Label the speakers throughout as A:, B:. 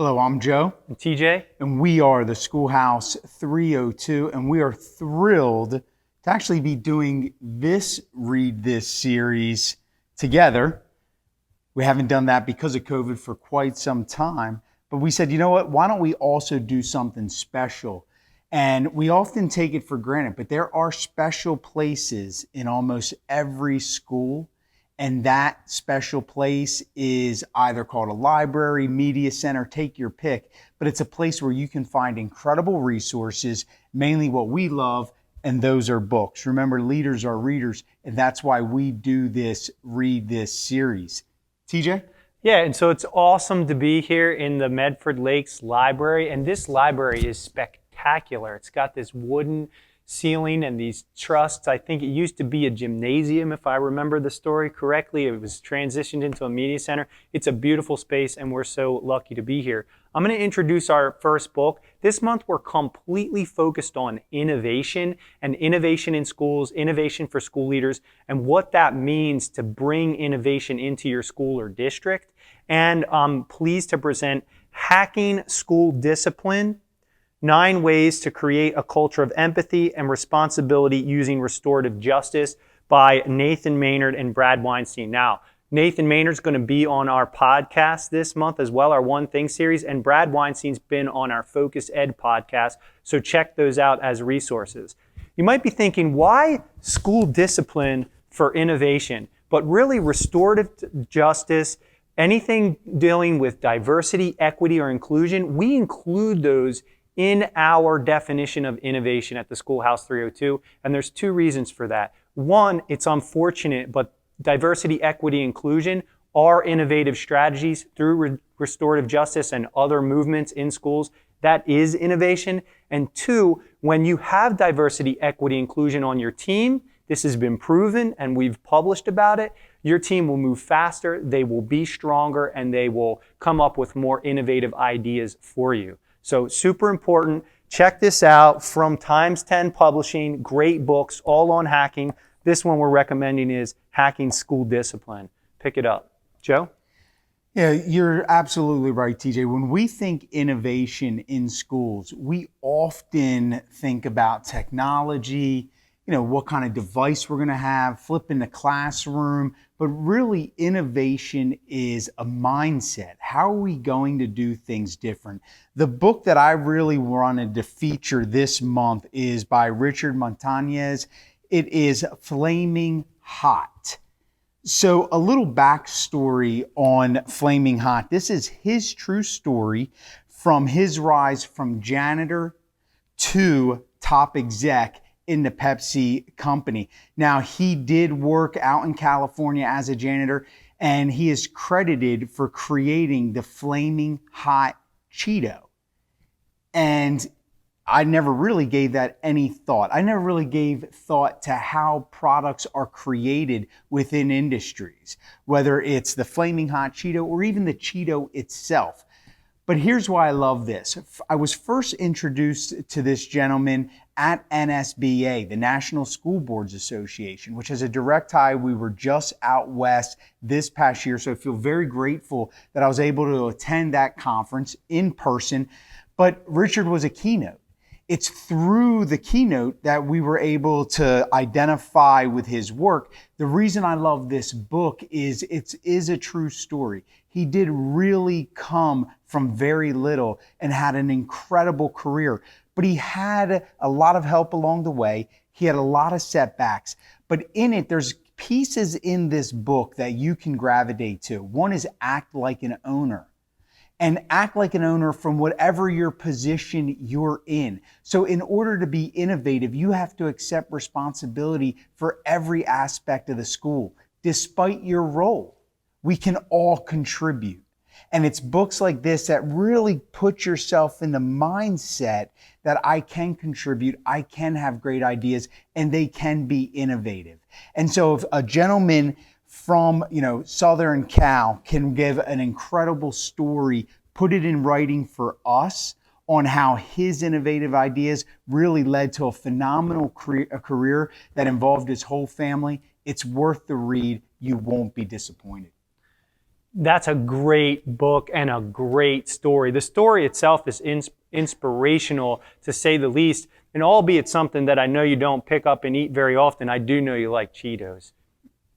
A: Hello, I'm Joe.
B: And TJ.
A: And we are the Schoolhouse 302, and we are thrilled to actually be doing this Read This series together. We haven't done that because of COVID for quite some time, but we said, you know what, why don't we also do something special? And we often take it for granted, but there are special places in almost every school. And that special place is either called a library, media center, take your pick, but it's a place where you can find incredible resources, mainly what we love, and those are books. Remember, leaders are readers, and that's why we do this Read This series. TJ?
B: Yeah, and so it's awesome to be here in the Medford Lakes Library, and this library is spectacular. It's got this wooden ceiling and these trusses. I think it used to be a gymnasium, if I remember the story correctly. It was transitioned into a media center. It's a beautiful space, and we're so lucky to be here. I'm going to introduce our first book. This month, we're completely focused on innovation and innovation in schools, innovation for school leaders, and what that means to bring innovation into your school or district. And I'm pleased to present Hacking School Discipline: 9 Ways to Create a Culture of Empathy and Responsibility Using Restorative Justice by Nathan Maynard and Brad Weinstein. Now, Nathan Maynard's going to be on our podcast this month as well, our One Thing series, and Brad Weinstein's been on our Focus Ed podcast, so check those out as resources. You might be thinking, why school discipline for innovation? But really, restorative justice, anything dealing with diversity, equity, or inclusion, we include those in our definition of innovation at the Schoolhouse 302, and there's 2 reasons for that. One, it's unfortunate, but diversity, equity, inclusion are innovative strategies through restorative justice and other movements in schools. That is innovation. And 2, when you have diversity, equity, inclusion on your team, this has been proven and we've published about it, your team will move faster, they will be stronger, and they will come up with more innovative ideas for you. So super important. Check this out from Times 10 Publishing. Great books, all on hacking. This one we're recommending is Hacking School Discipline. Pick it up. Joe?
A: Yeah, you're absolutely right, TJ. When we think innovation in schools, we often think about technology, what kind of device we're going to have, flipping the classroom, but really innovation is a mindset. How are we going to do things different? The book that I really wanted to feature this month is by Richard Montañez. It is Flaming Hot. So a little backstory on Flaming Hot. This is his true story from his rise from janitor to top exec in the Pepsi company. Now, he did work out in California as a janitor, and he is credited for creating the Flaming Hot Cheeto. And I never really gave that any thought. I never really gave thought to how products are created within industries, whether it's the Flaming Hot Cheeto or even the Cheeto itself. But here's why I love this. I was first introduced to this gentleman at NSBA, the National School Boards Association, which has a direct tie. We were just out west this past year, so I feel very grateful that I was able to attend that conference in person. But Richard was a keynote. It's through the keynote that we were able to identify with his work. The reason I love this book is it is a true story. He did really come from very little and had an incredible career, but he had a lot of help along the way. He had a lot of setbacks, but in it, there's pieces in this book that you can gravitate to. One is act like an owner. And act like an owner from whatever your position you're in. So in order to be innovative, you have to accept responsibility for every aspect of the school, despite your role. We can all contribute. And it's books like this that really put yourself in the mindset that I can contribute, I can have great ideas, and they can be innovative. And so if a gentleman from Southern Cal can give an incredible story, put it in writing for us on how his innovative ideas really led to a phenomenal career that involved his whole family, it's worth the read. You won't be disappointed.
B: That's a great book and a great story. The story itself is inspirational, to say the least, and albeit something that I know you don't pick up and eat very often, I do know you like Cheetos.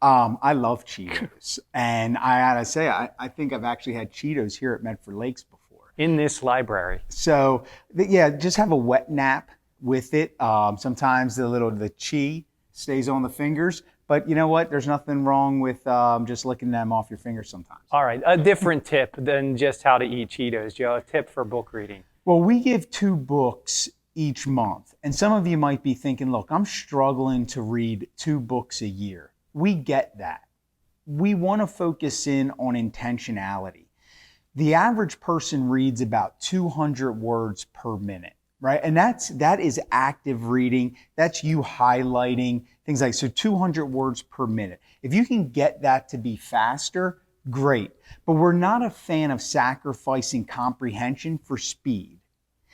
A: I love Cheetos. And I gotta say, I think I've actually had Cheetos here at Medford Lakes before.
B: In this library.
A: So, yeah, just have a wet nap with it. Sometimes the chi stays on the fingers. But you know what? There's nothing wrong with just licking them off your fingers sometimes.
B: All right, a different tip than just how to eat Cheetos, Joe. A tip for book reading.
A: Well, we give 2 books each month. And some of you might be thinking, look, I'm struggling to read 2 books a year. We get that. We want to focus in on intentionality. The average person reads about 200 words per minute, right? And that is active reading. That's you highlighting things like, so 200 words per minute. If you can get that to be faster, great. But we're not a fan of sacrificing comprehension for speed.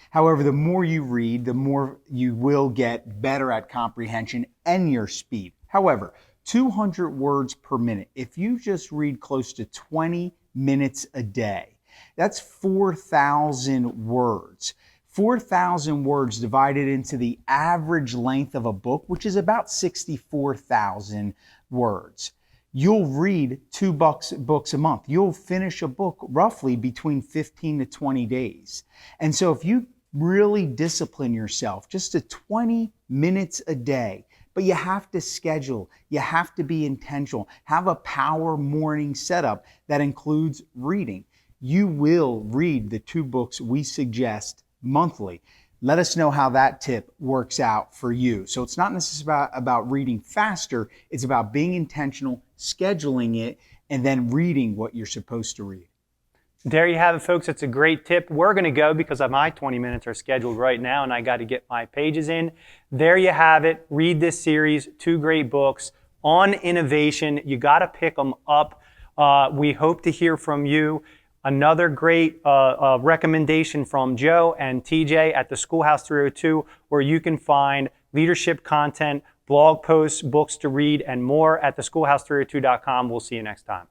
A: However, the more you read, the more you will get better at comprehension and your speed. However, 200 words per minute. If you just read close to 20 minutes a day, that's 4,000 words. 4,000 words divided into the average length of a book, which is about 64,000 words. You'll read 2 books a month. You'll finish a book roughly between 15 to 20 days. And so if you really discipline yourself just to 20 minutes a day, but you have to schedule, you have to be intentional, have a power morning setup that includes reading. You will read the 2 books we suggest monthly. Let us know how that tip works out for you. So it's not necessarily about reading faster, it's about being intentional, scheduling it, and then reading what you're supposed to read.
B: There you have it, folks. It's a great tip. We're going to go because my 20 minutes are scheduled right now and I got to get my pages in. There you have it. Read this series, 2 great books on innovation. You got to pick them up. We hope to hear from you. Another great recommendation from Joe and TJ at the Schoolhouse 302, where you can find leadership content, blog posts, books to read, and more at theschoolhouse302.com. We'll see you next time.